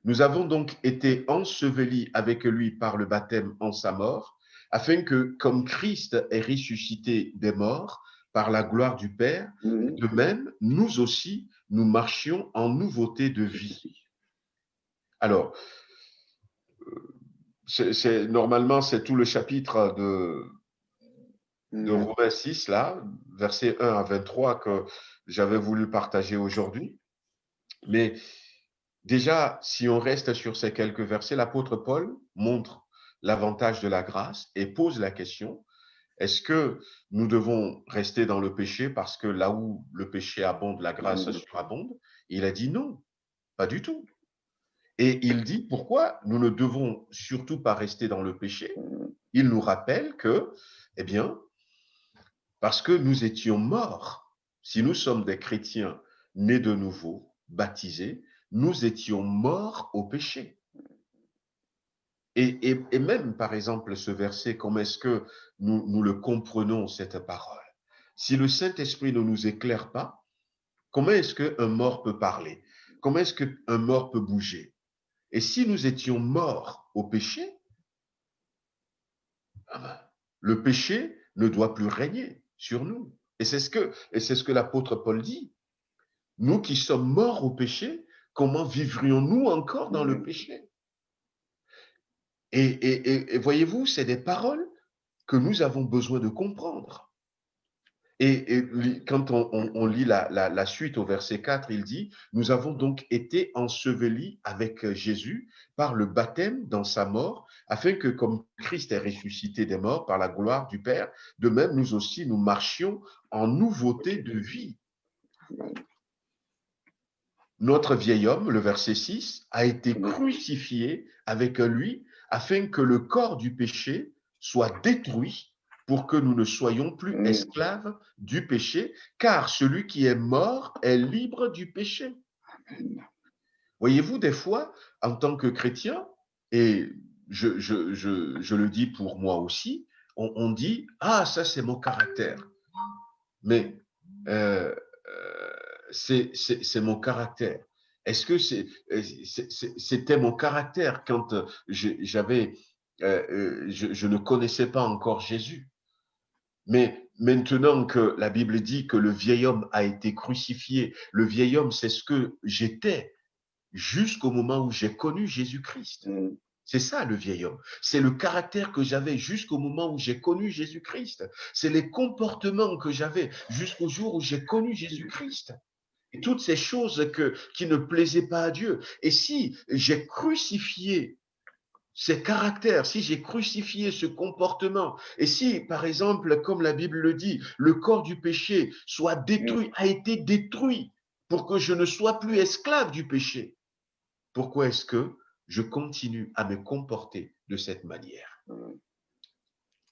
Nous avons donc été ensevelis avec lui par le baptême en sa mort, afin que, comme Christ est ressuscité des morts par la gloire du Père, de même, nous aussi, nous marchions en nouveauté de vie. Alors, normalement, c'est tout le chapitre de Romains 6, là, versets 1 à 23, que j'avais voulu partager aujourd'hui. Mais déjà, si on reste sur ces quelques versets, l'apôtre Paul montre l'avantage de la grâce et pose la question, est-ce que nous devons rester dans le péché parce que là où le péché abonde, la grâce surabonde? Il a dit non, pas du tout. Et il dit pourquoi nous ne devons surtout pas rester dans le péché. Il nous rappelle que, eh bien, parce que nous étions morts. Si nous sommes des chrétiens nés de nouveau, baptisés, nous étions morts au péché. Et même, par exemple, ce verset, comment est-ce que nous le comprenons, cette parole? Si le Saint-Esprit ne nous éclaire pas, comment est-ce qu'un mort peut parler? Comment est-ce qu'un mort peut bouger? Et si nous étions morts au péché, le péché ne doit plus régner sur nous. Et c'est ce que l'apôtre Paul dit. Nous qui sommes morts au péché, comment vivrions-nous encore dans le péché? Et voyez-vous, c'est des paroles que nous avons besoin de comprendre. Et quand on lit la suite au verset 4, il dit, nous avons donc été ensevelis avec Jésus par le baptême dans sa mort, afin que comme Christ est ressuscité des morts par la gloire du Père, de même nous aussi nous marchions en nouveauté de vie. Notre vieil homme, le verset 6, a été crucifié avec lui afin que le corps du péché soit détruit pour que nous ne soyons plus esclaves du péché, car celui qui est mort est libre du péché. Voyez-vous, des fois, en tant que chrétien, et je le dis pour moi aussi, on dit, ah, ça c'est mon caractère. Mais c'est mon caractère. Est-ce que c'était mon caractère quand je ne connaissais pas encore Jésus? Mais maintenant que la Bible dit que le vieil homme a été crucifié, le vieil homme, c'est ce que j'étais jusqu'au moment où j'ai connu Jésus-Christ. C'est ça, le vieil homme. C'est le caractère que j'avais jusqu'au moment où j'ai connu Jésus-Christ. C'est les comportements que j'avais jusqu'au jour où j'ai connu Jésus-Christ. Et toutes ces choses qui ne plaisaient pas à Dieu. Et si j'ai crucifié ces caractères, si j'ai crucifié ce comportement, et si, par exemple, comme la Bible le dit, le corps du péché soit détruit, a été détruit pour que je ne sois plus esclave du péché, pourquoi est-ce que je continue à me comporter de cette manière?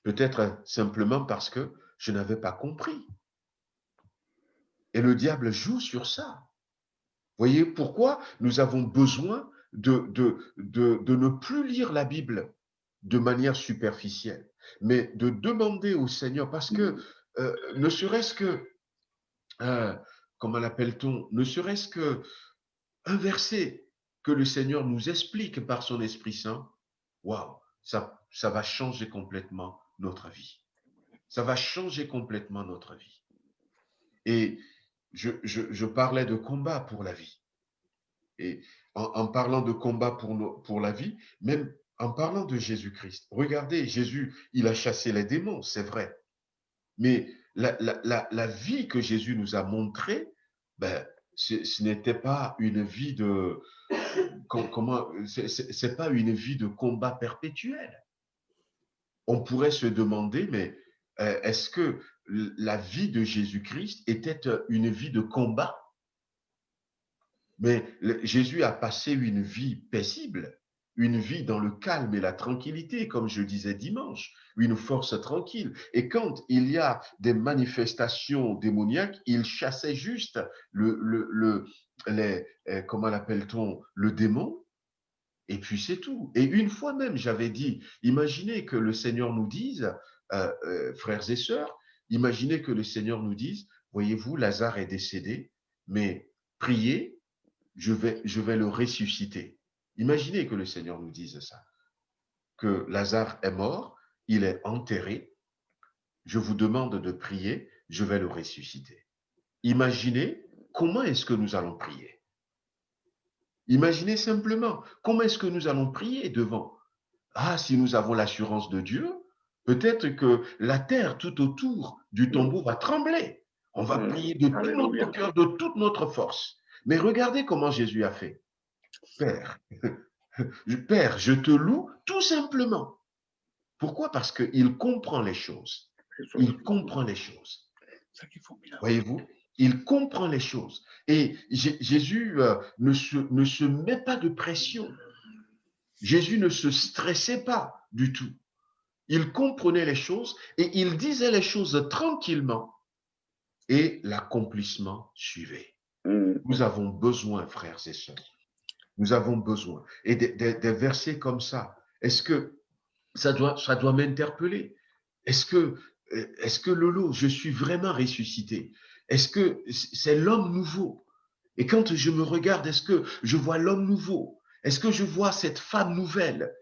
Peut-être simplement parce que je n'avais pas compris. Et le diable joue sur ça. Voyez pourquoi nous avons besoin de ne plus lire la Bible de manière superficielle, mais de demander au Seigneur, parce que ne serait-ce que, comment l'appelle-t-on, ne serait-ce que un verset que le Seigneur nous explique par son Esprit Saint, waouh, ça va changer complètement notre vie. Ça va changer complètement notre vie. Et je parlais de combat pour la vie. Et en parlant de combat pour la vie, même en parlant de Jésus-Christ, regardez, Jésus, il a chassé les démons, c'est vrai. Mais la vie que Jésus nous a montrée, ben, ce n'était pas une vie de... c'est pas une vie de combat perpétuel. On pourrait se demander, mais est-ce que la vie de Jésus-Christ était une vie de combat? Mais Jésus a passé une vie paisible, une vie dans le calme et la tranquillité, comme je disais dimanche, une force tranquille. Et quand il y a des manifestations démoniaques, il chassait juste comment l'appelle-t-on, le démon, et puis c'est tout. Et une fois même, j'avais dit, imaginez que le Seigneur nous dise, frères et sœurs, imaginez que le Seigneur nous dise, voyez-vous, Lazare est décédé, mais priez, je vais le ressusciter. Imaginez que le Seigneur nous dise ça, que Lazare est mort, il est enterré, je vous demande de prier, je vais le ressusciter. Imaginez comment est-ce que nous allons prier. Imaginez simplement comment est-ce que nous allons prier devant. Ah, si nous avons l'assurance de Dieu, peut-être que la terre tout autour du tombeau va trembler. On va prier de tout notre cœur, de toute notre force. Mais regardez comment Jésus a fait. Père, Père, je te loue tout simplement. Pourquoi? Parce qu'il comprend les choses. Il comprend les choses. Voyez-vous? Il comprend les choses. Et Jésus ne se met pas de pression. Jésus ne se stressait pas du tout. Il comprenait les choses et il disait les choses tranquillement. Et l'accomplissement suivait. Nous avons besoin, frères et sœurs. Nous avons besoin. Et des versets comme ça, Est-ce que ça doit m'interpeller? Est-ce que Lolo, je suis vraiment ressuscité? Est-ce que c'est l'homme nouveau? Et quand je me regarde, est-ce que je vois l'homme nouveau? Est-ce que je vois cette femme nouvelle?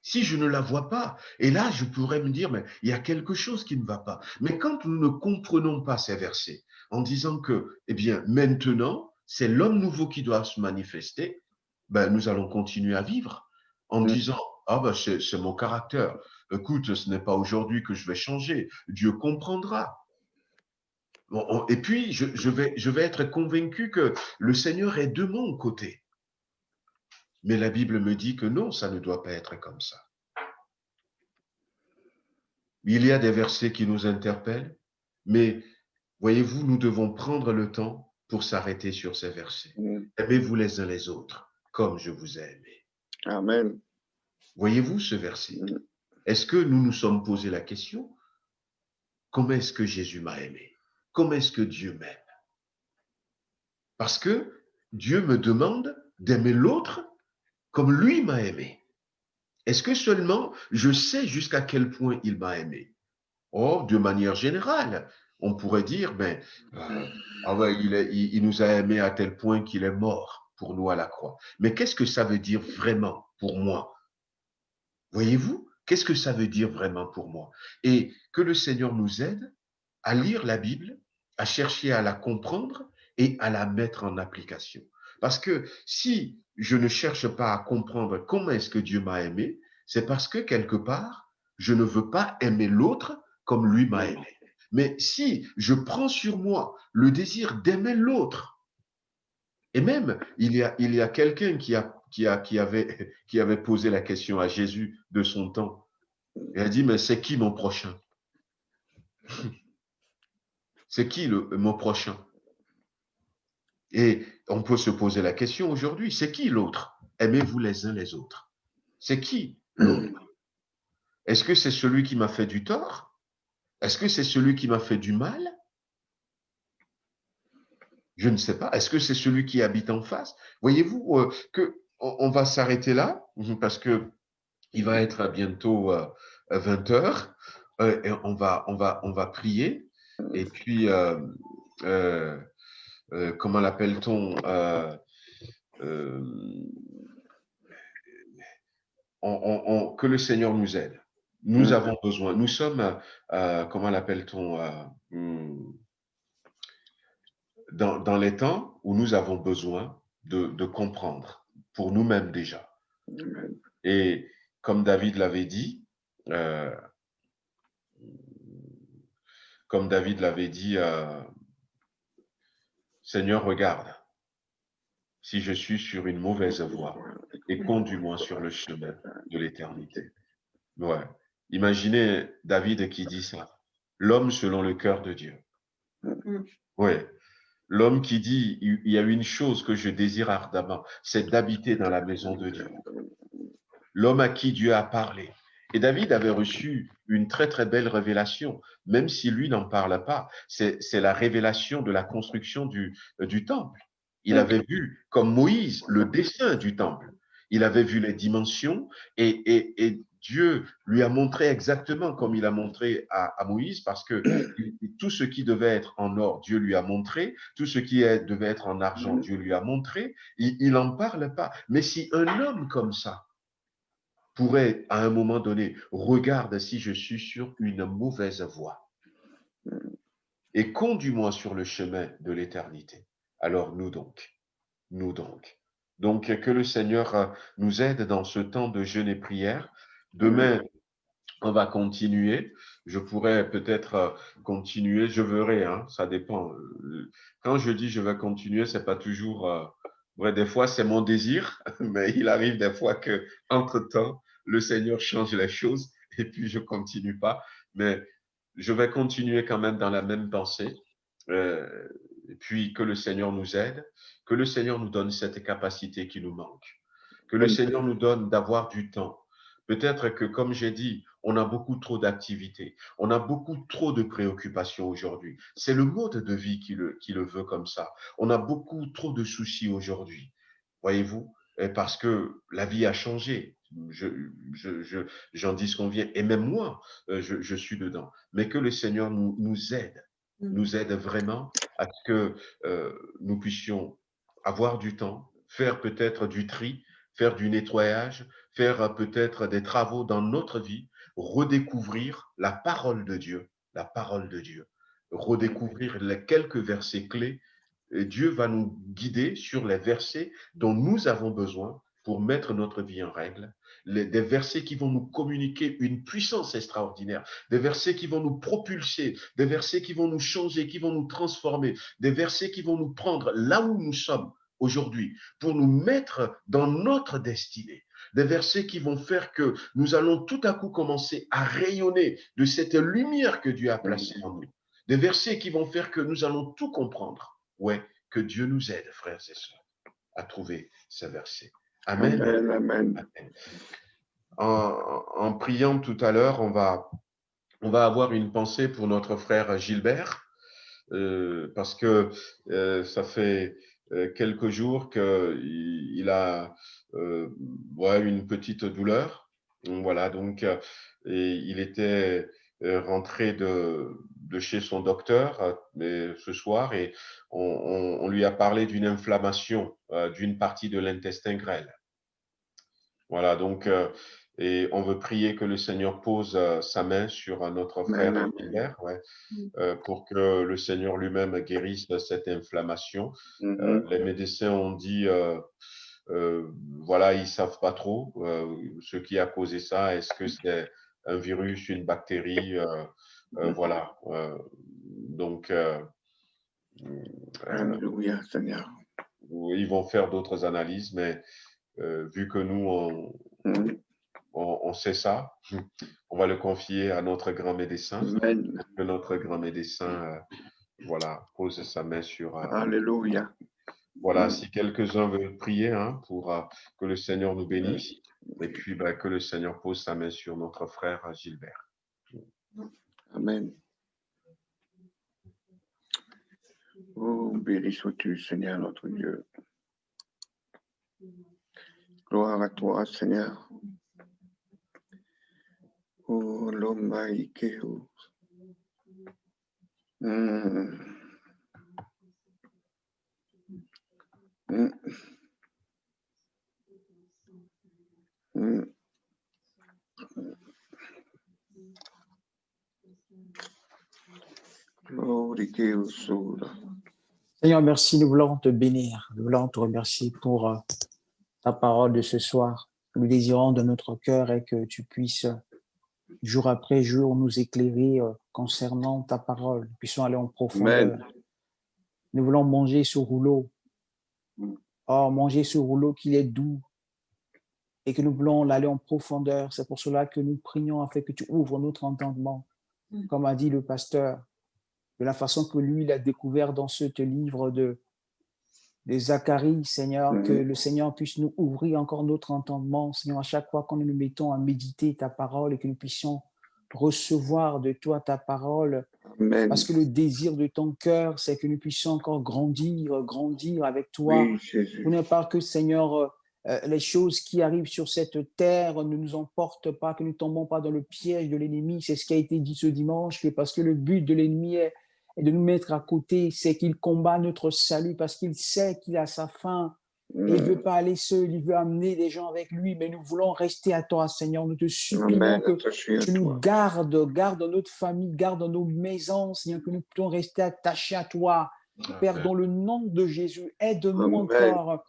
Si je ne la vois pas, et là, je pourrais me dire, mais il y a quelque chose qui ne va pas. Mais quand nous ne comprenons pas ces versets, en disant que, eh bien, maintenant, c'est l'homme nouveau qui doit se manifester, ben, nous allons continuer à vivre en disant, ah ben, c'est mon caractère. Écoute, ce n'est pas aujourd'hui que je vais changer. Dieu comprendra. Et puis, je vais être convaincu que le Seigneur est de mon côté. Mais la Bible me dit que non, ça ne doit pas être comme ça. Il y a des versets qui nous interpellent, mais voyez-vous, nous devons prendre le temps pour s'arrêter sur ces versets. Aimez-vous les uns les autres, comme je vous ai aimé. Amen. Voyez-vous ce verset? Est-ce que nous nous sommes posé la question, comment est-ce que Jésus m'a aimé? Comment est-ce que Dieu m'aime? Parce que Dieu me demande d'aimer l'autre comme lui m'a aimé. Est-ce que seulement je sais jusqu'à quel point il m'a aimé? Oh, de manière générale, on pourrait dire, ah ouais, il nous a aimés à tel point qu'il est mort pour nous à la croix. Mais qu'est-ce que ça veut dire vraiment pour moi? Voyez-vous, qu'est-ce que ça veut dire vraiment pour moi? Et que le Seigneur nous aide à lire la Bible, à chercher à la comprendre et à la mettre en application. Parce que si je ne cherche pas à comprendre comment est-ce que Dieu m'a aimé, c'est parce que quelque part, je ne veux pas aimer l'autre comme lui m'a aimé. Mais si je prends sur moi le désir d'aimer l'autre, et même il y a quelqu'un qui avait posé la question à Jésus de son temps. Il a dit, mais c'est qui mon prochain? C'est qui mon prochain? Et on peut se poser la question aujourd'hui, c'est qui l'autre? Aimez-vous les uns les autres. C'est qui l'autre? Est-ce que c'est celui qui m'a fait du tort? Est-ce que c'est celui qui m'a fait du mal? Je ne sais pas. Est-ce que c'est celui qui habite en face? Voyez-vous que on va s'arrêter là parce que il va être bientôt 20 heures et on va prier et puis comment l'appelle-t-on que le Seigneur nous aide. Nous avons besoin. Nous sommes, comment l'appelle-t-on, dans les temps où nous avons besoin de comprendre pour nous-mêmes déjà. Et comme David l'avait dit, Seigneur, regarde si je suis sur une mauvaise voie et conduis-moi sur le chemin de l'éternité. Ouais. Imaginez David qui dit ça. L'homme selon le cœur de Dieu. Oui. L'homme qui dit, il y a une chose que je désire ardemment, c'est d'habiter dans la maison de Dieu. L'homme à qui Dieu a parlé. Et David avait reçu une très, très belle révélation, même si lui n'en parle pas. C'est la révélation de la construction du temple. Il avait vu, comme Moïse, le dessin du temple. Il avait vu les dimensions et Dieu lui a montré exactement comme il a montré à Moïse, parce que tout ce qui devait être en or, Dieu lui a montré. Tout ce qui devait être en argent, Dieu lui a montré. Il n'en parle pas. Mais si un homme comme ça pourrait, à un moment donné, regarde si je suis sur une mauvaise voie et conduis-moi sur le chemin de l'éternité. Alors nous donc. Donc, que le Seigneur nous aide dans ce temps de jeûne et prière. Demain, on va continuer. Je pourrais peut-être continuer, je verrai, hein, ça dépend. Quand je dis je vais continuer, c'est pas toujours vrai, des fois c'est mon désir, mais il arrive des fois que entre-temps, le Seigneur change les choses et puis je continue pas. Mais je vais continuer quand même dans la même pensée. Et puis que le Seigneur nous aide, que le Seigneur nous donne cette capacité qui nous manque, que le Seigneur nous donne d'avoir du temps. Peut-être que, comme j'ai dit, on a beaucoup trop d'activités, on a beaucoup trop de préoccupations aujourd'hui. C'est le mode de vie qui le veut comme ça. On a beaucoup trop de soucis aujourd'hui, voyez-vous, parce que la vie a changé. j'en dis ce qu'on vient, et même moi, je suis dedans. Mais que le Seigneur nous aide vraiment à ce que nous puissions avoir du temps, faire peut-être du tri, faire du nettoyage, faire peut-être des travaux dans notre vie, redécouvrir la parole de Dieu, redécouvrir les quelques versets clés. Et Dieu va nous guider sur les versets dont nous avons besoin pour mettre notre vie en règle, des versets qui vont nous communiquer une puissance extraordinaire, des versets qui vont nous propulser, des versets qui vont nous changer, qui vont nous transformer, des versets qui vont nous prendre là où nous sommes aujourd'hui pour nous mettre dans notre destinée. Des versets qui vont faire que nous allons tout à coup commencer à rayonner de cette lumière que Dieu a placée en nous. Des versets qui vont faire que nous allons tout comprendre. Ouais, que Dieu nous aide, frères et sœurs, à trouver ces versets. Amen. Amen, amen. En priant tout à l'heure, on va avoir une pensée pour notre frère Gilbert, parce que ça fait quelques jours qu'il a une petite douleur. Voilà, donc et il était rentré de chez son docteur ce soir et on lui a parlé d'une inflammation d'une partie de l'intestin grêle. Voilà, donc, et on veut prier que le Seigneur pose sa main sur notre frère Gilbert, pour que le Seigneur lui-même guérisse cette inflammation. Les médecins ont dit, voilà, ils ne savent pas trop ce qui a causé ça. Est-ce que c'est un virus, une bactérie? Voilà. Donc, Alléluia, Seigneur. ils vont faire d'autres analyses, mais vu que nous, on sait ça, on va le confier à notre grand médecin. Amen. Que notre grand médecin voilà, pose sa main sur. Alléluia. Voilà, si quelques-uns veulent prier pour que le Seigneur nous bénisse, et puis que le Seigneur pose sa main sur notre frère Gilbert. Amen. Oh, béni sois-tu, Seigneur, notre Dieu. Gloire à toi, Seigneur. Oh, l'homme Ikeo. Seigneur, merci, nous voulons te bénir, nous voulons te remercier pour ta parole de ce soir. Nous désirons de notre cœur et que tu puisses, jour après jour, nous éclairer concernant ta parole. Nous puissions aller en profondeur. Amen. Nous voulons manger ce rouleau. Oh, manger ce rouleau qu'il est doux et que nous voulons aller en profondeur. C'est pour cela que nous prions afin que tu ouvres notre entendement, comme a dit le pasteur, de la façon que lui, il a découvert dans ce livre de Zacharie, Seigneur, que le Seigneur puisse nous ouvrir encore notre entendement, Seigneur, à chaque fois que nous nous mettons à méditer ta parole et que nous puissions recevoir de toi ta parole. Amen. Parce que le désir de ton cœur, c'est que nous puissions encore grandir avec toi. Oui, Jésus. Pour ne pas que, Seigneur, les choses qui arrivent sur cette terre ne nous emportent pas, que nous ne tombons pas dans le piège de l'ennemi. C'est ce qui a été dit ce dimanche, parce que le but de l'ennemi est de nous mettre à côté, c'est qu'il combat notre salut parce qu'il sait qu'il a sa fin. Et il ne veut pas aller seul, il veut amener des gens avec lui, mais nous voulons rester à toi, Seigneur. Nous te supplions que tu nous garde dans notre famille, garde dans nos maisons, Seigneur, que nous puissions rester attachés à toi. Père, dans le nom de Jésus, aide-nous encore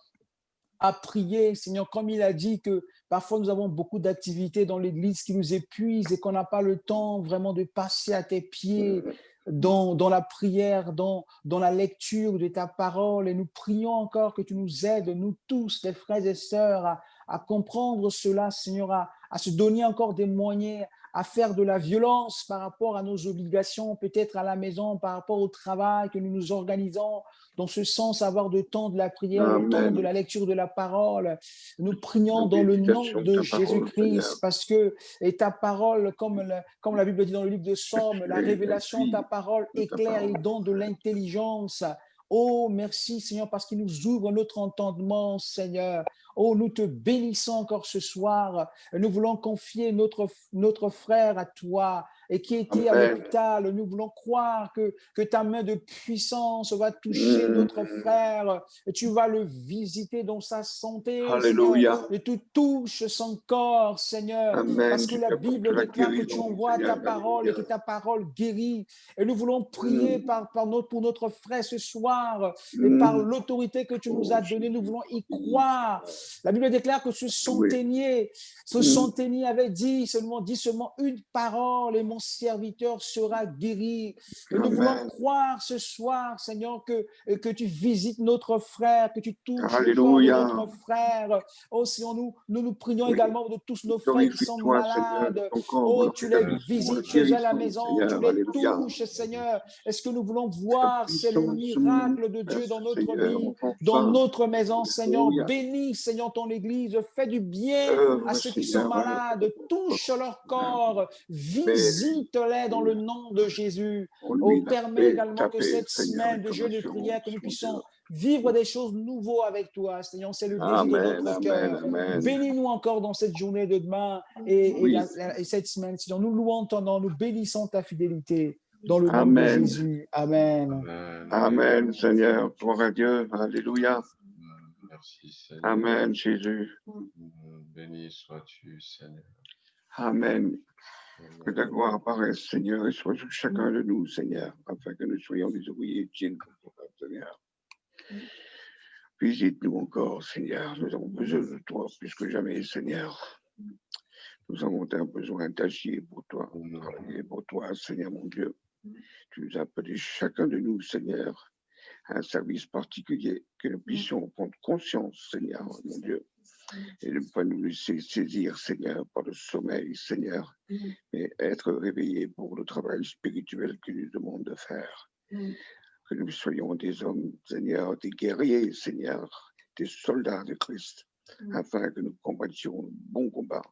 à prier, Seigneur, comme il a dit que parfois nous avons beaucoup d'activités dans l'Église qui nous épuisent et qu'on n'a pas le temps vraiment de passer à tes pieds dans la prière, dans la lecture de ta parole. Et nous prions encore que tu nous aides, nous tous, les frères et sœurs, à comprendre cela, Seigneur, à se donner encore des moyens, à faire de la violence par rapport à nos obligations, peut-être à la maison, par rapport au travail, que nous nous organisons dans ce sens, avoir de temps de la prière, le temps de la lecture de la parole. Nous prions dans le nom de Jésus-Christ, parce que et ta parole, comme la Bible dit dans le livre de Somme, la révélation de ta parole éclaire et donne de l'intelligence Oh, merci, Seigneur, parce qu'il nous ouvre notre entendement, Seigneur. Oh, nous te bénissons encore ce soir. Nous voulons confier notre frère à toi et qui était à Amen. l'hôpital. Nous voulons croire que ta main de puissance va toucher notre frère et tu vas le visiter dans sa santé, Alléluia. Seigneur. Et tu touches son corps, Seigneur. Amen. Parce que la Bible déclare que tu envoies ta parole et que ta parole guérit. Et nous voulons prier pour notre frère ce soir et par l'autorité que tu nous as donnée, nous voulons y croire. La Bible déclare que ce centenier avait dit seulement une parole et mon serviteur sera guéri. Et nous voulons croire ce soir, Seigneur, que tu visites notre frère, que tu touches le corps de notre frère. Oh Seigneur, nous prions également de tous nos frères qui sont malades. Oh, tu les visites chez eux à la maison, tu les touches, Seigneur. Est-ce que nous voulons voir, c'est le miracle de Dieu dans notre vie, dans notre maison, Seigneur. Bénis, Seigneur, ton Église, fais du bien à ceux qui sont malades, touche leur corps, visite-les dans le nom de Jésus. Oh, permets également que cette semaine de jeûne et de prière, que nous puissions vivre des choses nouvelles avec toi, Seigneur, c'est le désir de notre cœur. Bénis-nous encore dans cette journée de demain et cette semaine, Seigneur. Nous louons ton nom, nous bénissons ta fidélité. Dans le nom de Jésus. Amen. Amen, Seigneur. Gloire à Dieu. Alléluia. Merci, Seigneur. Amen, Jésus. Béni sois-tu, Seigneur. Amen. Que ta gloire apparaisse, Seigneur, et soit sur chacun de nous, Seigneur, afin que nous soyons des ouvriers dignes, Seigneur. Visite-nous encore, Seigneur. Nous avons besoin de toi plus que jamais, Seigneur. Nous avons un besoin d'agir pour toi, travailler pour toi, Seigneur mon Dieu. Tu nous as appelés chacun de nous, Seigneur, à un service particulier, que nous puissions prendre conscience, Seigneur mon Dieu, et ne pas nous laisser saisir, Seigneur, par le sommeil, Seigneur, mais être réveillés pour le travail spirituel que nous demandons de faire. Que nous soyons des hommes, Seigneur, des guerriers, Seigneur, des soldats de Christ, afin que nous combattions le bon combat.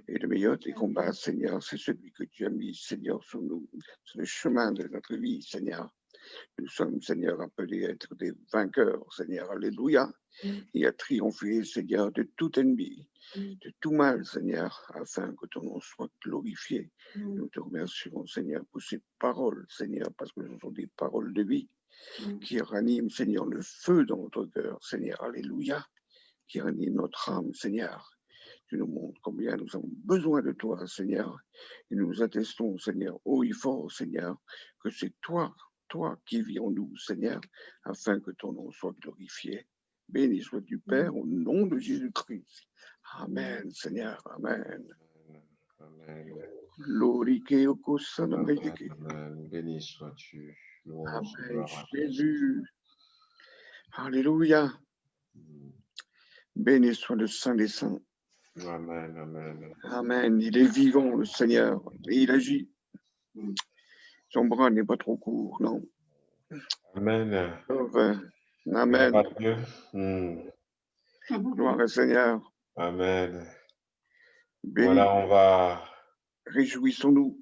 Et le meilleur des combats, Seigneur, c'est celui que tu as mis, Seigneur, sur nous, sur le chemin de notre vie, Seigneur. Nous sommes, Seigneur, appelés à être des vainqueurs, Seigneur, alléluia, et à triompher, Seigneur, de tout ennemi, de tout mal, Seigneur, afin que ton nom soit glorifié. Nous te remercions, Seigneur, pour ces paroles, Seigneur, parce que ce sont des paroles de vie qui raniment, Seigneur, le feu dans notre cœur, Seigneur, alléluia, qui raniment notre âme, Seigneur. Tu nous montres combien nous avons besoin de toi, Seigneur, et nous attestons, Seigneur, haut et fort, Seigneur, que c'est toi qui vis en nous, Seigneur, afin que ton nom soit glorifié. Béni sois-tu, Père, au nom de Jésus-Christ. Amen, Seigneur, amen. Amen. Amen. Béni sois-tu. Amen, Jésus. Alléluia. Béni soit le Saint des Saints. Amen, amen. Amen. Il est vivant, le Seigneur, et il agit. Son bras n'est pas trop court, non. Amen. Amen. Gloire au Seigneur. Amen. Béni. Voilà, on va. Réjouissons-nous.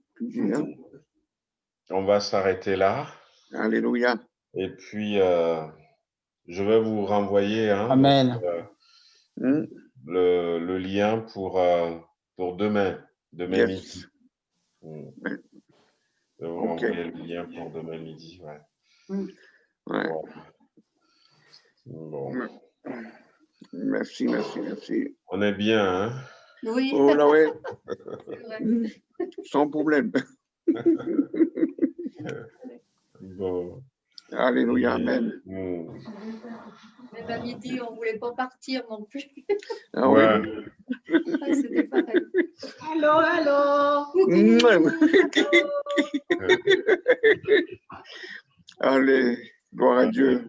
On va s'arrêter là. Alléluia. Et puis, je vais vous renvoyer Amen. Donc, le lien pour demain midi. Je vais vous renvoyer le lien pour demain midi. Ouais. Bon. Merci. On est bien, hein? Oui. Oh là ouais. Sans problème. Bon. Alléluia, amen. Même à midi, on ne voulait pas partir non plus. Ah ouais. Ah, c'était pareil. Allô. Allez, gloire à Dieu.